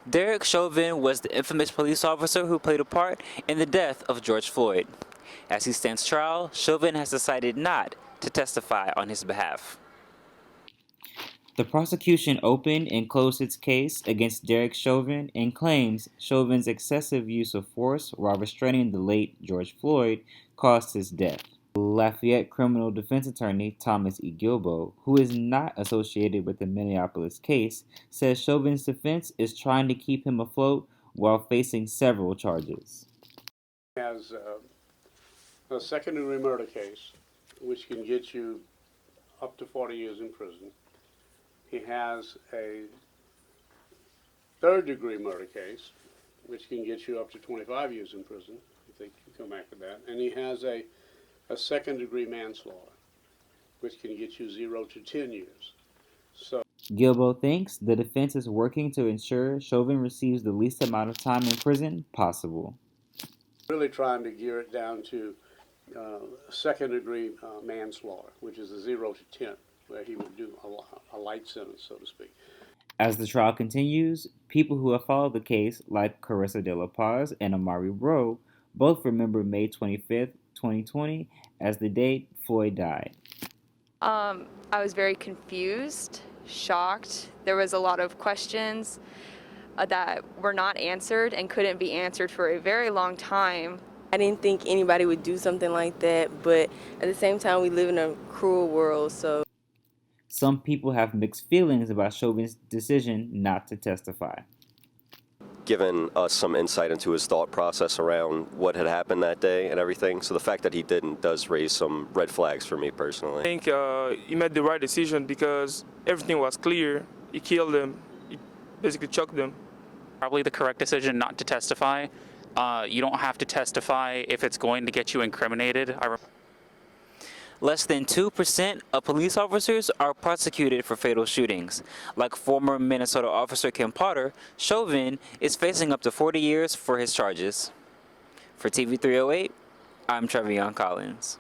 Derek Chauvin was the infamous police officer who played a part in the death of George Floyd. As he stands trial, Chauvin has decided not to testify on his behalf. The prosecution opened and closed its case against Derek Chauvin and claims Chauvin's excessive use of force while restraining the late George Floyd caused his death. Lafayette criminal defense attorney Thomas E. Gilbo, who is not associated with the Minneapolis case, says Chauvin's defense is trying to keep him afloat while facing several charges. He has a second-degree murder case, which can get you up to 40 years in prison. He has a third-degree murder case, which can get you up to 25 years in prison, if they can come back to that. And he has a second-degree manslaughter, which can get you 0 to 10 years. So Gilbo thinks the defense is working to ensure Chauvin receives the least amount of time in prison possible. Really trying to gear it down to second-degree manslaughter, which is a 0 to 10, where he would do a light sentence, so to speak. As the trial continues, people who have followed the case, like Carissa De La Paz and Amari Rowe, both remember May 25th, 2020, as the date Floyd died. I was very confused, shocked. There was a lot of questions that were not answered and couldn't be answered for a very long time. I didn't think anybody would do something like that, but at the same time, we live in a cruel world, so. Some people have mixed feelings about Chauvin's decision not to testify. Given us some insight into his thought process around what had happened that day and everything. So the fact that he didn't does raise some red flags for me personally. I think he made the right decision because everything was clear. He killed them. He basically choked them. Probably the correct decision not to testify. You don't have to testify if it's going to get you incriminated. Less than 2% of police officers are prosecuted for fatal shootings. Like former Minnesota officer Kim Potter, Chauvin is facing up to 40 years for his charges. For TV 308, I'm Trevion Collins.